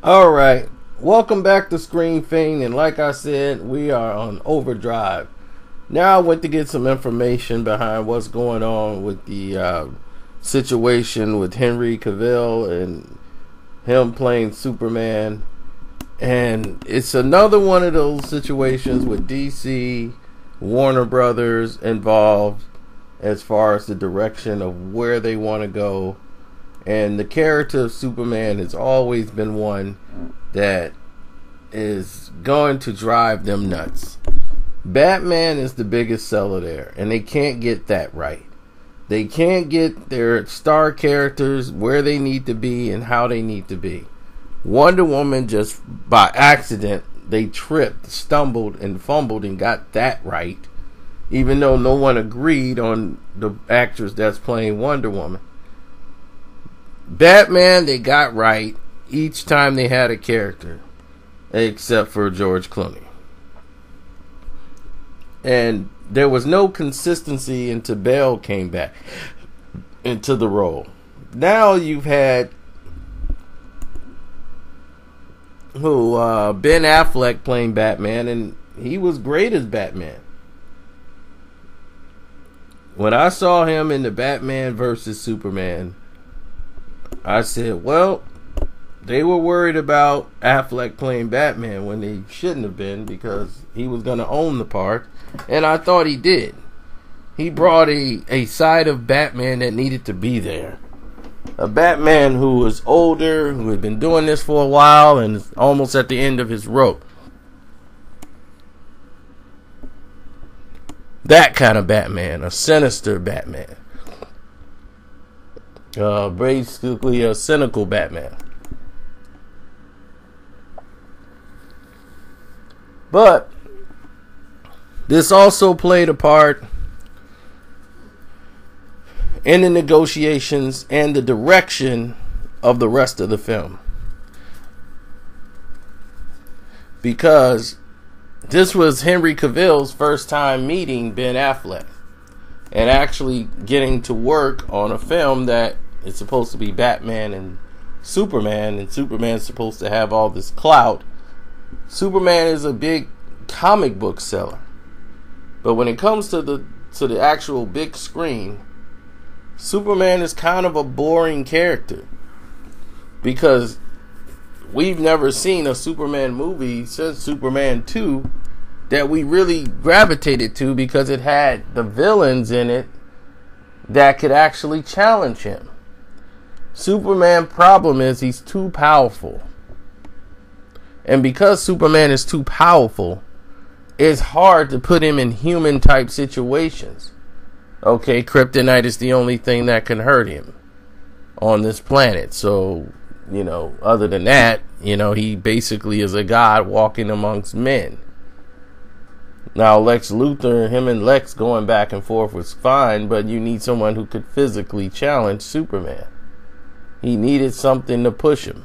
All right, welcome back to Screen Fiend, and like I said, we are on overdrive. Now I went to get some information behind what's going on with the situation with Henry Cavill and him playing Superman. And it's another one of those situations with DC, Warner Brothers involved as far as the direction of where they want to go. And the character of Superman has always been one that is going to drive them nuts. Batman is the biggest seller there, and they can't get that right. They can't get their star characters where they need to be and how they need to be. Wonder Woman, just by accident, they tripped, stumbled, and fumbled and got that right, even though no one agreed on the actress that's playing Wonder Woman. Batman, they got right each time they had a character, except for George Clooney. And there was no consistency until Bale came back into the role. Now you've had Ben Affleck playing Batman, and he was great as Batman. When I saw him in the Batman versus Superman, I said, well, they were worried about Affleck playing Batman when they shouldn't have been, because he was going to own the part, and I thought he did. He brought a side of Batman that needed to be there. A Batman who was older, who had been doing this for a while, and is almost at the end of his rope. That kind of Batman, a sinister Batman. Basically a cynical Batman. But this also played a part in the negotiations and the direction of the rest of the film. Because this was Henry Cavill's first time meeting Ben Affleck and actually getting to work on a film that is supposed to be Batman and Superman's supposed to have all this clout. Superman is a big comic book seller, but when it comes to the actual big screen, Superman is kind of a boring character, because we've never seen a Superman movie since Superman 2 that we really gravitated to, because it had the villains in it that could actually challenge him. Superman's problem is he's too powerful. And because Superman is too powerful, it's hard to put him in human type situations. Okay, kryptonite is the only thing that can hurt him on this planet. So, other than that, he basically is a god walking amongst men. Now, Lex Luthor, him and Lex going back and forth was fine, but you need someone who could physically challenge Superman. He needed something to push him.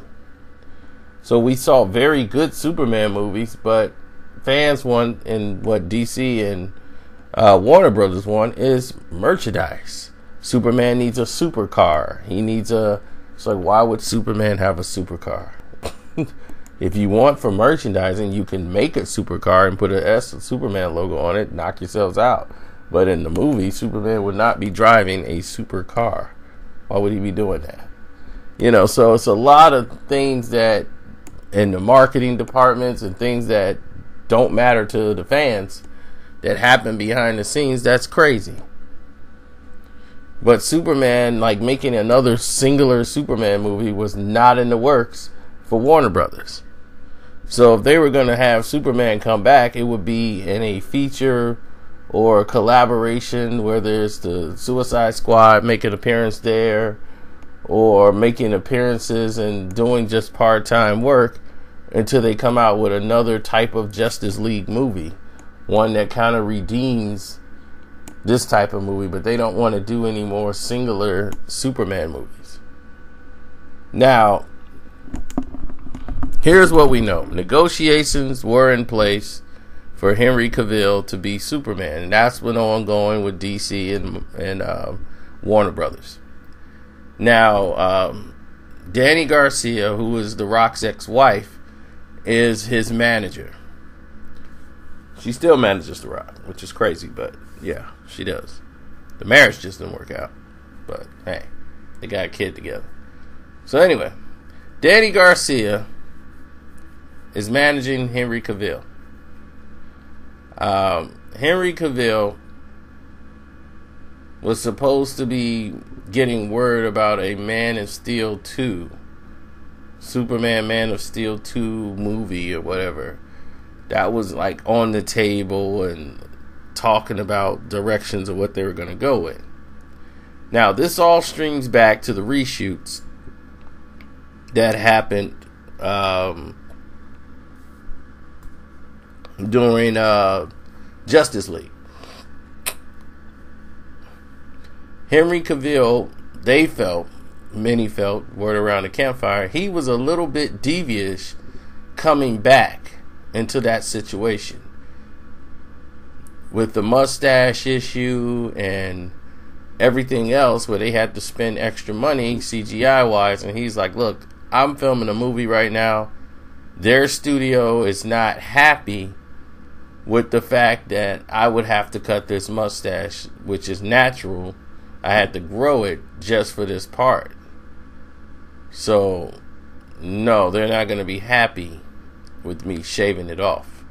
So we saw very good Superman movies, but fans want, and what DC and Warner Brothers want, is merchandise. Superman needs a supercar. It's like, why would Superman have a supercar? If you want for merchandising, you can make a supercar and put a Superman logo on it, knock yourselves out. But in the movie, Superman would not be driving a supercar. Why would he be doing that? So it's a lot of things that in the marketing departments and things that don't matter to the fans that happen behind the scenes. That's crazy. But Superman, like making another singular Superman movie, was not in the works for Warner Brothers. So if they were going to have Superman come back, it would be in a feature or a collaboration where there's the Suicide Squad make an appearance there, or making appearances and doing just part-time work until they come out with another type of Justice League movie, one that kind of redeems this type of movie. But they don't want to do any more singular Superman movies. Now, here's what we know. Negotiations were in place for Henry Cavill to be Superman, and that's been ongoing with DC and Warner Brothers. Now, Danny Garcia, who is The Rock's ex-wife, is his manager. She still manages The Rock, which is crazy, but yeah, she does. The marriage just didn't work out, but hey, they got a kid together. So anyway, Danny Garcia is managing Henry Cavill. Henry Cavill was supposed to be getting word about a Man of Steel 2, Superman Man of Steel 2 movie or whatever. That was like on the table and talking about directions of what they were going to go with. Now, this all strings back to the reshoots that happened during Justice League. Henry Cavill, many felt, word around the campfire, he was a little bit devious coming back into that situation. With the mustache issue and everything else where they had to spend extra money CGI-wise, and he's like, look, I'm filming a movie right now. Their studio is not happy with the fact that I would have to cut this mustache, which is natural. I had to grow it just for this part. So, no, they're not going to be happy with me shaving it off.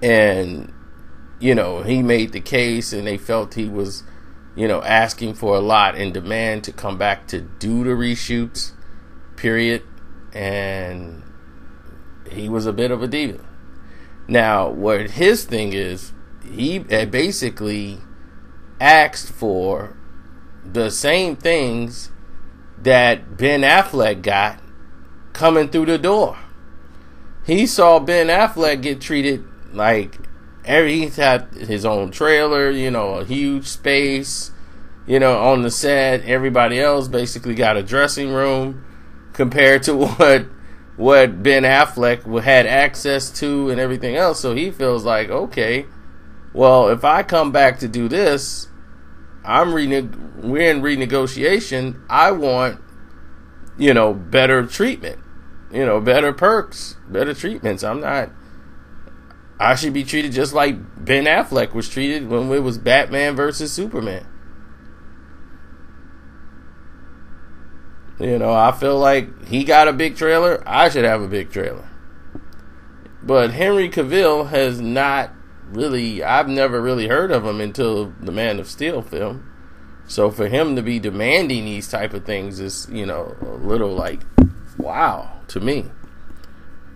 And, you know, he made the case and they felt he was, you know, asking for a lot in demand to come back to do the reshoots, period. And he was a bit of a diva. Now, what his thing is, he basically asked for the same things that Ben Affleck got coming through the door. He saw Ben Affleck get treated like he's had his own trailer, you know, a huge space, you know, on the set. Everybody else basically got a dressing room compared to what Ben Affleck had access to and everything else. So he feels like, okay, well, if I come back to do this, we're in renegotiation. I want, you know, better treatment, you know, better perks, better treatments. I should be treated just like Ben Affleck was treated when it was Batman versus Superman. You know, I feel like he got a big trailer. I should have a big trailer. But Henry Cavill has not really, I've never really heard of him until the Man of Steel film. So for him to be demanding these type of things is, you know, a little like, wow, to me.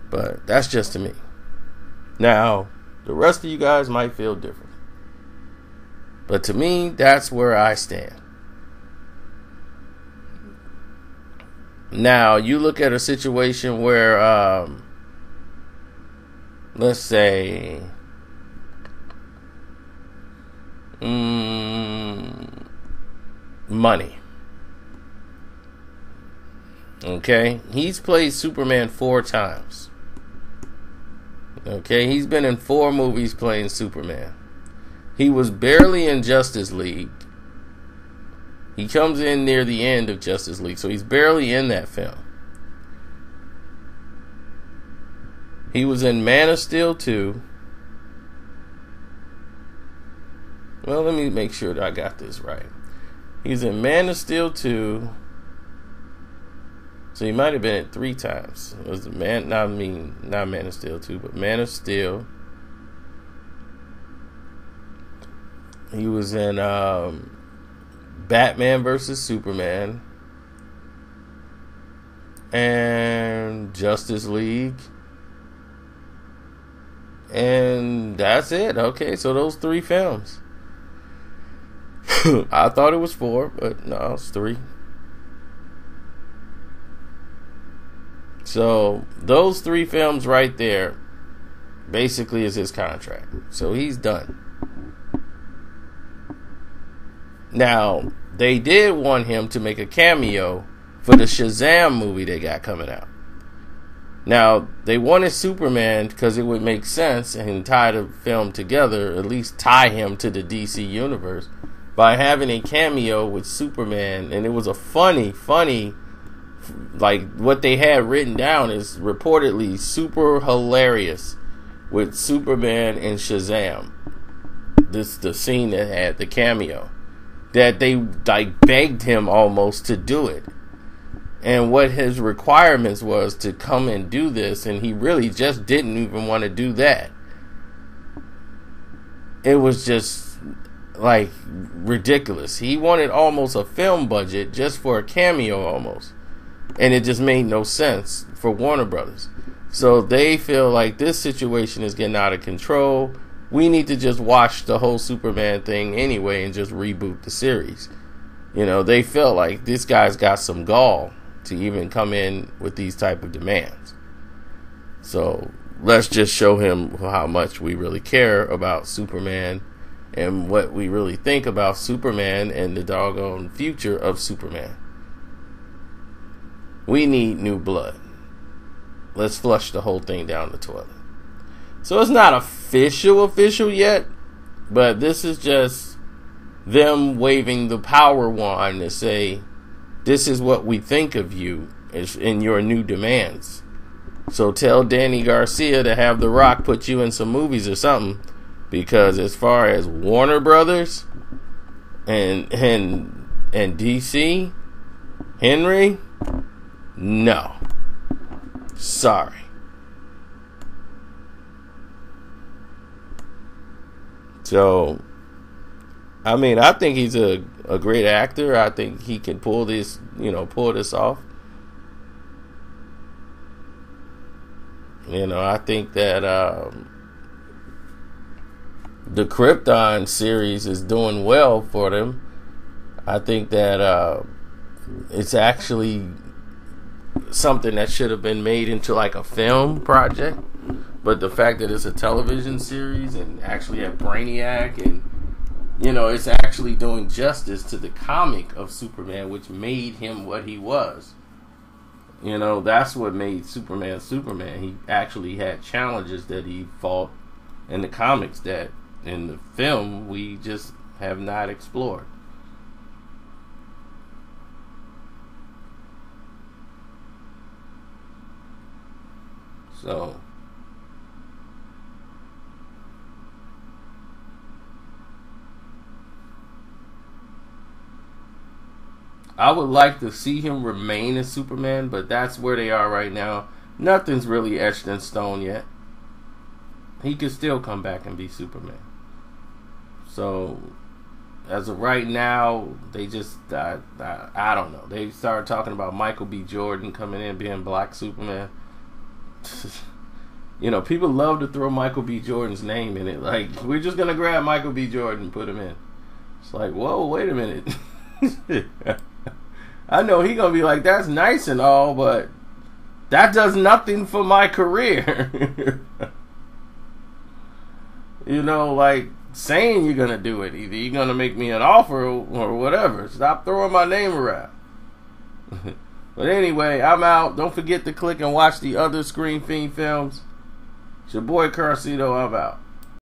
But that's just to me. Now, the rest of you guys might feel different. But to me, that's where I stand. Now, you look at a situation where, let's say, money. Okay? He's played Superman 4 times. Okay? He's been in 4 movies playing Superman. He was barely in Justice League. He comes in near the end of Justice League, so he's barely in that film. He was in Man of Steel 2. Well, let me make sure that I got this right. He's in Man of Steel 2. So he might have been in 3 times. It was not Man of Steel 2, but Man of Steel. He was in Batman versus Superman and Justice League. And that's it. Okay, so those 3 films. I thought it was 4, but no, it's 3. So those 3 films right there basically is his contract. So he's done. Now, they did want him to make a cameo for the Shazam movie they got coming out. Now, they wanted Superman because it would make sense and tie the film together, at least tie him to the DC universe. by having a cameo with Superman, and it was a funny, like what they had written down is reportedly super hilarious with Superman and Shazam. The scene that had the cameo, that they like begged him almost to do it, and what his requirements was to come and do this, and he really just didn't even want to do that. It was just like ridiculous. He wanted almost a film budget just for a cameo almost, and it just made no sense for Warner Brothers. So they feel like this situation is getting out of control. We need to just watch the whole Superman thing anyway and just reboot the series. You know, they felt like this guy's got some gall to even come in with these type of demands. So let's just show him how much we really care about Superman and what we really think about Superman and the doggone future of Superman. We need new blood. Let's flush the whole thing down the toilet. So it's not official yet, but this is just them waving the power wand to say, this is what we think of you in your new demands. So tell Danny Garcia to have The Rock put you in some movies or something, because as far as Warner Brothers and DC, Henry, no. Sorry. So, I mean, I think he's a great actor. I think he can pull this off. I think that the Krypton series is doing well for them. I think that it's actually something that should have been made into like a film project, but the fact that it's a television series and actually had Brainiac, and it's actually doing justice to the comic of Superman, which made him what he was. That's what made Superman Superman. He actually had challenges that he fought in the comics that in the film we just have not explored. So I would like to see him remain as Superman, but that's where they are right now. Nothing's really etched in stone yet. He could still come back and be Superman. So as of right now, they just I don't know. They started talking about Michael B. Jordan coming in being Black Superman. People love to throw Michael B. Jordan's name in it. Like, we're just gonna grab Michael B. Jordan and put him in. It's like, whoa, wait a minute. I know he gonna be like, that's nice and all, but that does nothing for my career. Like saying you're gonna do it. Either you're gonna make me an offer or whatever. Stop throwing my name around. But anyway, I'm out. Don't forget to click and watch the other Screen Fiend films. It's your boy Carcito. I'm out.